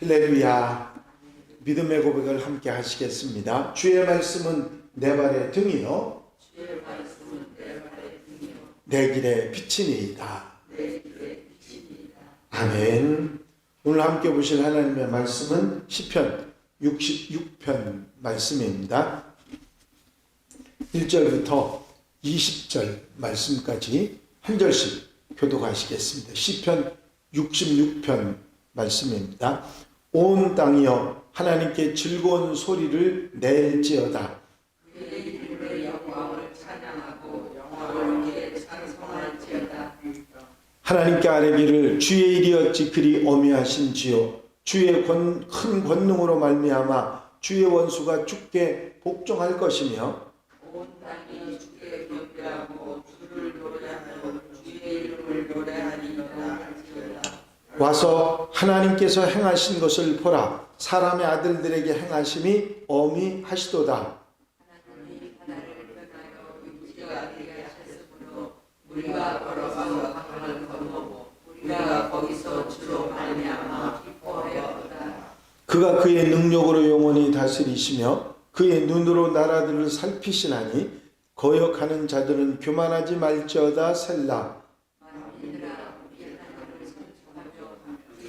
할렐루야. 믿음의 고백을 함께 하시겠습니다. 주의 말씀은 내 발의 등이요 내 길의 빛이니이다. 아멘. 오늘 함께 보실 하나님의 말씀은 시편 66편 말씀입니다. 1절부터 20절 말씀까지 한 절씩 교독하시겠습니다. 시편 66편 말씀입니다. 온 땅이여 하나님께 즐거운 소리를 낼지어다. 그의 이름의 영광을 찬양하고 영광을 찬송할지어다. 하나님께 아뢰기를 주의 일이었지 그리 어미하신지요. 주의 큰 권능으로 말미암아 주의 원수가 주께 복종할 것이며 온 땅이 주께 경배하고 주를 노래하여 주의 이름을 노래하리이다 할지어다. 와서 하나님께서 행하신 것을 보라. 사람의 아들들에게 행하심이 어미하시도다. 하나님이 하나를 떠나여 육지가 되게 하셨으므로 우리가 걸어가서 강을 건너고 우리가 거기서 주로 말미암아 기뻐하였도다. 그가 그의 능력으로 영원히 다스리시며 그의 눈으로 나라들을 살피시나니 거역하는 자들은 교만하지 말지어다. 셀라. 만민들아 우리 하나님을 선포하며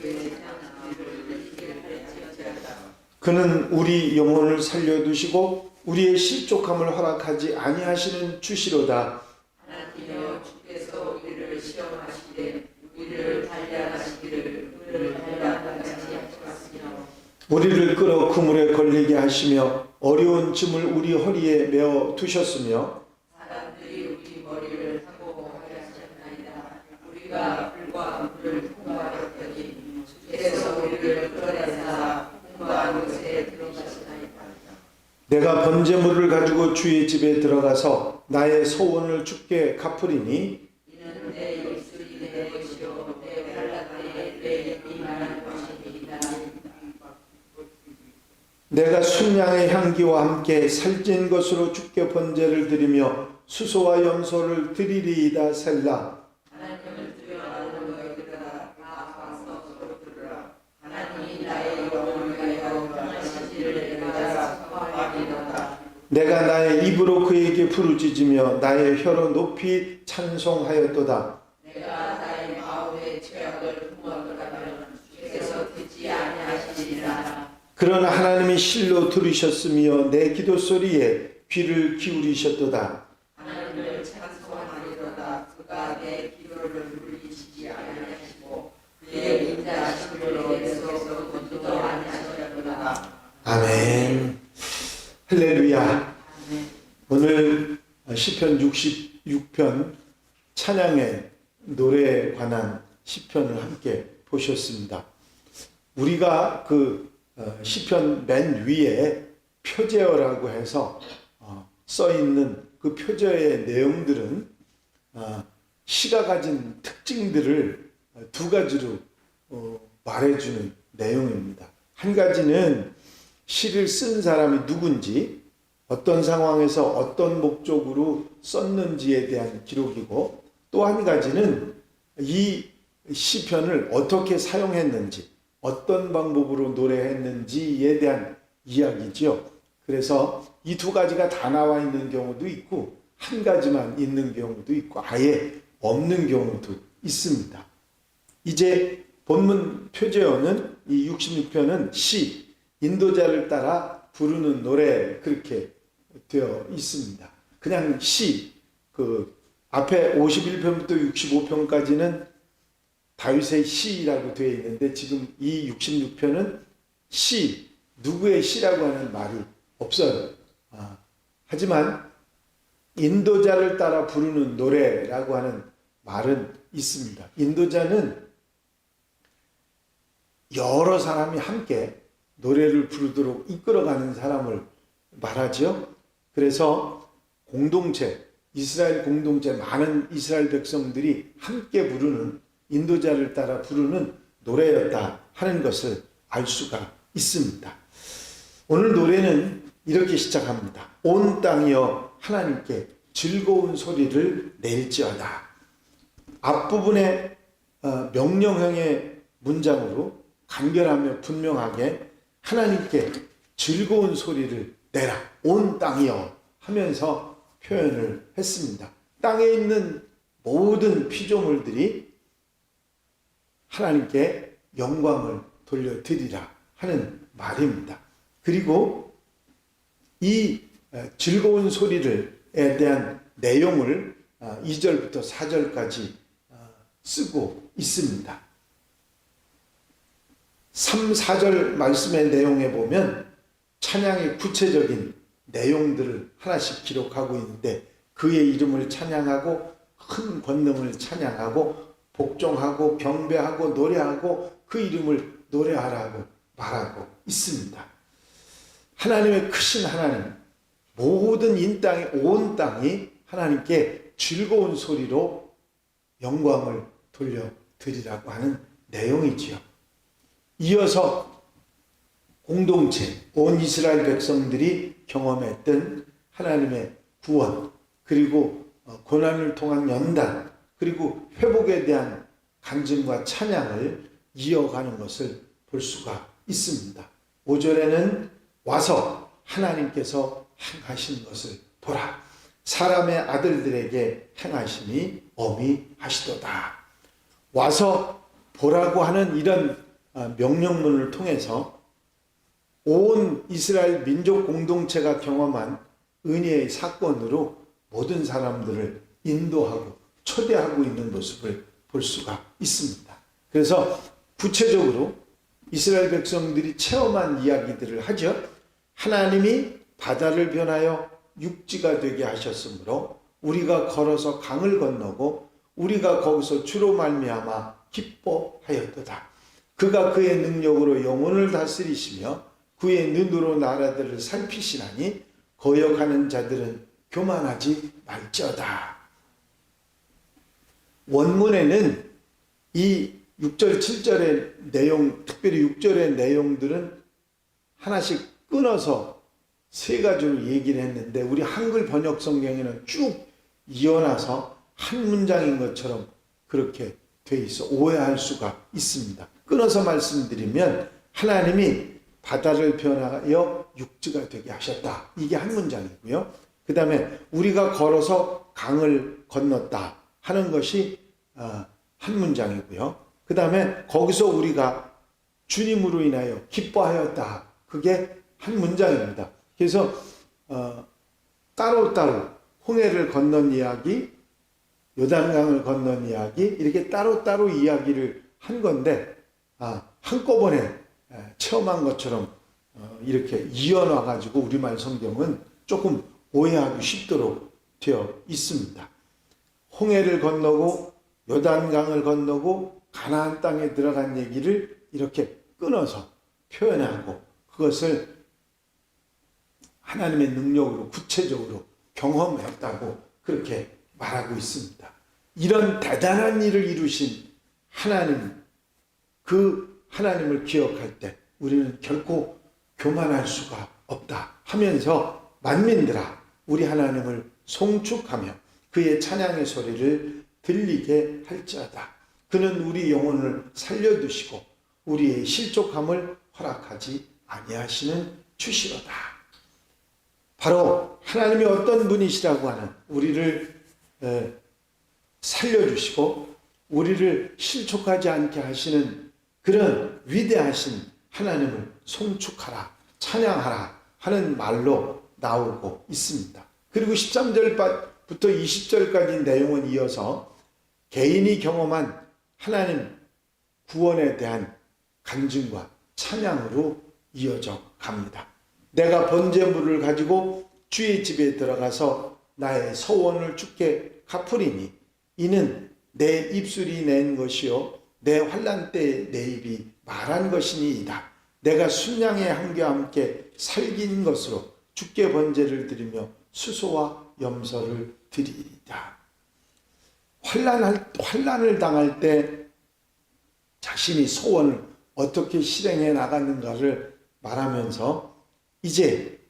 그의 장치를 내리게 할지어다. 그는 우리 영혼을 살려두시고 우리의 실족함을 허락하지 아니하시는 주시로다. 하나님이여 주께서 우리를 시험하시되 우리를 단련하시기를 우리를 단련하지 하셨으며 우리를 끌어 그물에 걸리게 하시며 어려운 짐을 우리 허리에 메어 두셨으며 사람들이 우리 머리를 타고 하셨나이다. 우리가 불과 물을 통과하였더니 주께서 우리를 끌어내사 풍부한 곳에 들어가시나이다. 내가 번제물을 가지고 주의 집에 들어가서 나의 소원을 주께 갚으리니 이는 내 입술이 내 것이요 내 발라가에 내 입이 말한 것이니이다. 내가 순양의 향기와 함께 살찐 것으로 주께 번제를 드리며 수소와 염소를 드리리이다. 셀라. 하나님을 두려워하는 너희들아 다 와서 서로 들으라. 하나님이 나의 영혼을 위하여 평하시기를 내가 선포하리로다. 내가 나의 입으로 그에게 부르짖으며 나의 혀로 높이 찬송하였도다. 내가 나의 마음의 죄악을 품어더라면 주께서 듣지 아니하시리라. 그러나 하나님이 실로 들으셨으며 내 기도 소리에 귀를 기울이셨도다. 하나님을 찬송하리로다. 그가 내 기도를 물리치지 아니하시고 그의 인자하심으로 내 속에서 거두어 아니하셨도다. 아멘. 할렐루야. 아멘. 오늘 시편 66편 찬양의 노래에 관한 시편을 함께 보셨습니다. 우리가 그 시편 맨 위에 표제어라고 해서 써 있는 그 표제어의 내용들은 시가 가진 특징들을 두 가지로 말해주는 내용입니다. 한 가지는 시를 쓴 사람이 누군지, 어떤 상황에서 어떤 목적으로 썼는지에 대한 기록이고, 또 한 가지는 이 시편을 어떻게 사용했는지, 어떤 방법으로 노래했는지에 대한 이야기죠. 그래서 이 두 가지가 다 나와 있는 경우도 있고 한 가지만 있는 경우도 있고 아예 없는 경우도 있습니다. 이제 본문 표제어는 이 66편은 시, 인도자를 따라 부르는 노래 그렇게 되어 있습니다. 그냥 시, 그 앞에 51편부터 65편까지는 다윗의 시라고 되어 있는데 지금 이 66편은 시, 누구의 시라고 하는 말이 없어요. 하지만 인도자를 따라 부르는 노래라고 하는 말은 있습니다. 인도자는 여러 사람이 함께 노래를 부르도록 이끌어가는 사람을 말하죠. 그래서 공동체, 이스라엘 공동체, 많은 이스라엘 백성들이 함께 부르는 인도자를 따라 부르는 노래였다 하는 것을 알 수가 있습니다. 오늘 노래는 이렇게 시작합니다. 온 땅이여 하나님께 즐거운 소리를 낼지어다. 앞부분에 명령형의 문장으로 간결하며 분명하게 하나님께 즐거운 소리를 내라, 온 땅이여 하면서 표현을 했습니다. 땅에 있는 모든 피조물들이 하나님께 영광을 돌려드리라 하는 말입니다. 그리고 이 즐거운 소리에 대한 내용을 2절부터 4절까지 쓰고 있습니다. 3, 4절 말씀의 내용에 보면 찬양의 구체적인 내용들을 하나씩 기록하고 있는데 그의 이름을 찬양하고 큰 권능을 찬양하고 복종하고 경배하고 노래하고 그 이름을 노래하라고 말하고 있습니다. 하나님의 크신 하나님, 모든 온 땅이 하나님께 즐거운 소리로 영광을 돌려드리라고 하는 내용이지요. 이어서 공동체, 온 이스라엘 백성들이 경험했던 하나님의 구원, 그리고 고난을 통한 연단, 그리고 회복에 대한 간증과 찬양을 이어가는 것을 볼 수가 있습니다. 5절에는 와서 하나님께서 행하신 것을 보라. 사람의 아들들에게 행하심이 어미하시도다. 와서 보라고 하는 이런 명령문을 통해서 온 이스라엘 민족 공동체가 경험한 은혜의 사건으로 모든 사람들을 인도하고 초대하고 있는 모습을 볼 수가 있습니다. 그래서 구체적으로 이스라엘 백성들이 체험한 이야기들을 하죠. 하나님이 바다를 변하여 육지가 되게 하셨으므로 우리가 걸어서 강을 건너고 우리가 거기서 주로 말미암아 기뻐하였도다. 그가 그의 능력으로 영혼을 다스리시며 그의 눈으로 나라들을 살피시나니 거역하는 자들은 교만하지 말지어다. 원문에는 이 6절, 7절의 내용, 특별히 6절의 내용들은 하나씩 끊어서 세 가지로 얘기를 했는데 우리 한글 번역 성경에는 쭉 이어놔서 한 문장인 것처럼 그렇게 돼 있어 오해할 수가 있습니다. 끊어서 말씀드리면 하나님이 바다를 변하여 육지가 되게 하셨다. 이게 한 문장이고요. 그 다음에 우리가 걸어서 강을 건넜다 하는 것이 한 문장이고요. 그 다음에 거기서 우리가 주님으로 인하여 기뻐하였다. 그게 한 문장입니다. 그래서 따로따로 홍해를 건넌 이야기, 요단강을 건넌 이야기 이렇게 따로따로 이야기를 한 건데 한꺼번에 체험한 것처럼 이렇게 이어놔가지고 우리말 성경은 조금 오해하기 쉽도록 되어 있습니다. 홍해를 건너고 요단강을 건너고 가나안 땅에 들어간 얘기를 이렇게 끊어서 표현하고 그것을 하나님의 능력으로 구체적으로 경험했다고 그렇게 말하고 있습니다. 이런 대단한 일을 이루신 하나님, 그 하나님을 기억할 때 우리는 결코 교만할 수가 없다 하면서 만민들아 우리 하나님을 송축하며 그의 찬양의 소리를 들리게 할지어다. 그는 우리 영혼을 살려두시고 우리의 실족함을 허락하지 아니하시는 주시로다. 바로 하나님이 어떤 분이시라고 하는 우리를 살려주시고 우리를 실족하지 않게 하시는 그런 위대하신 하나님을 송축하라, 찬양하라 하는 말로 나오고 있습니다. 그리고 13절부터 20절까지 내용은 이어서 개인이 경험한 하나님 구원에 대한 간증과 찬양으로 이어져 갑니다. 내가 번제물을 가지고 주의 집에 들어가서 나의 서원을 주께 갚으리니 이는 내 입술이 낸 것이요 내 환난 때에 내 입이 말한 것이니이다. 내가 순양의 향기와 함께 살긴 것으로 주께 번제를 드리며 수소와 염소를 드리리다. 환난을 당할 때 자신이 소원을 어떻게 실행해 나갔는가를 말하면서 이제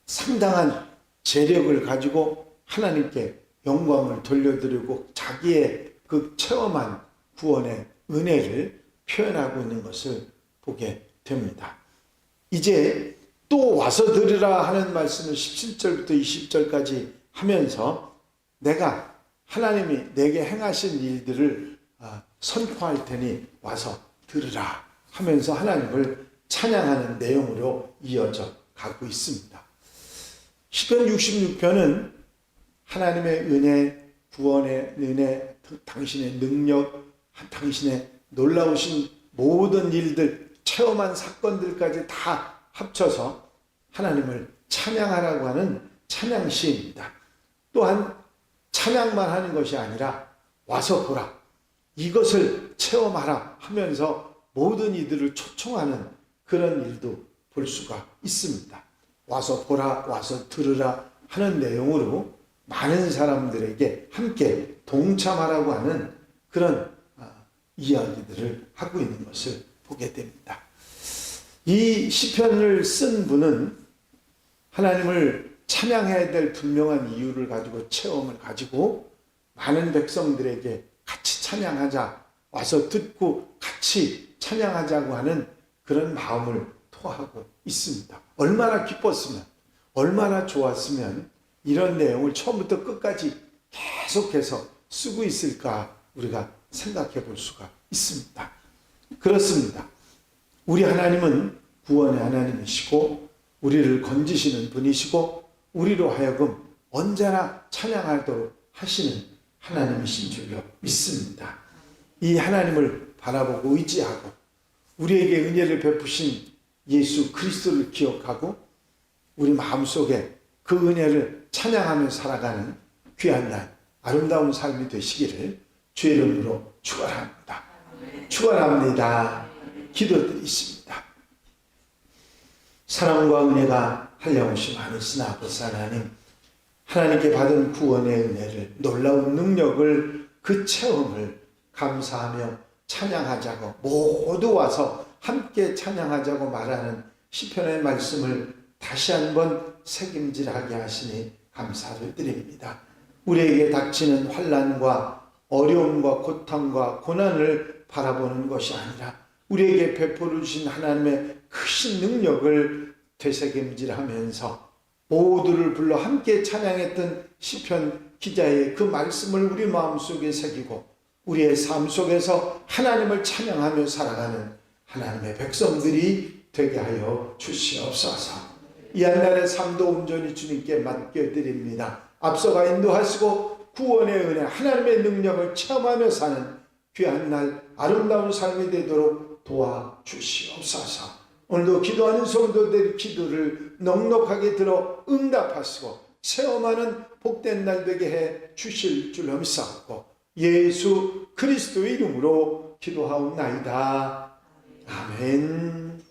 상당한 재력을 가지고 하나님께 영광을 돌려드리고 자기의 그 체험한 구원의 은혜를 표현하고 있는 것을 보게 됩니다. 이제 또 와서 들으라 하는 말씀을 17절부터 20절까지 하면서 내가 하나님이 내게 행하신 일들을 선포할 테니 와서 들으라 하면서 하나님을 찬양하는 내용으로 이어져 가고 있습니다. 시편 66편은 하나님의 은혜, 구원의 은혜, 당신의 능력, 당신의 놀라우신 모든 일들, 체험한 사건들까지 다 합쳐서 하나님을 찬양하라고 하는 찬양시입니다. 또한 찬양만 하는 것이 아니라 와서 보라, 이것을 체험하라 하면서 모든 이들을 초청하는 그런 일도 볼 수가 있습니다. 와서 보라, 와서 들으라 하는 내용으로 많은 사람들에게 함께 동참하라고 하는 그런 이야기들을 하고 있는 것을 보게 됩니다. 이 시편을 쓴 분은 하나님을 찬양해야 될 분명한 이유를 가지고 체험을 가지고 많은 백성들에게 같이 찬양하자, 와서 듣고 같이 찬양하자고 하는 그런 마음을 토하고 있습니다. 얼마나 기뻤으면, 얼마나 좋았으면 이런 내용을 처음부터 끝까지 계속해서 쓰고 있을까 우리가 생각해 볼 수가 있습니다. 그렇습니다. 우리 하나님은 구원의 하나님이시고 우리를 건지시는 분이시고 우리로 하여금 언제나 찬양하도록 하시는 하나님이신 줄로 믿습니다. 이 하나님을 바라보고 의지하고 우리에게 은혜를 베푸신 예수 그리스도를 기억하고 우리 마음속에 그 은혜를 찬양하며 살아가는 귀한 날, 아름다운 삶이 되시기를 주의 이름으로 축원합니다. 축원합니다. 기도드리십니다. 사랑과 은혜가 한량없이 많으신 아버지 하나님, 하나님께 받은 구원의 은혜를, 놀라운 능력을, 그 체험을 감사하며 찬양하자고, 모두 와서 함께 찬양하자고 말하는 시편의 말씀을 다시 한번 새김질하게 하시니 감사를 드립니다. 우리에게 닥치는 환난과 어려움과 고통과 고난을 바라보는 것이 아니라 우리에게 베풀어 주신 하나님의 크신 능력을 되새김질하면서 모두를 불러 함께 찬양했던 시편 기자의 그 말씀을 우리 마음속에 새기고 우리의 삶 속에서 하나님을 찬양하며 살아가는 하나님의 백성들이 되게 하여 주시옵소서. 이 한날의 삶도 온전히 주님께 맡겨드립니다. 앞서가 인도하시고 구원의 은혜, 하나님의 능력을 체험하며 사는 귀한 날, 아름다운 삶이 되도록 도와주시옵소서. 오늘도 기도하는 성도들의 기도를 넉넉하게 들어 응답하시고 체험하는 복된 날 되게 해 주실 줄로 믿사옵고 예수 그리스도의 이름으로 기도하옵나이다. 아멘.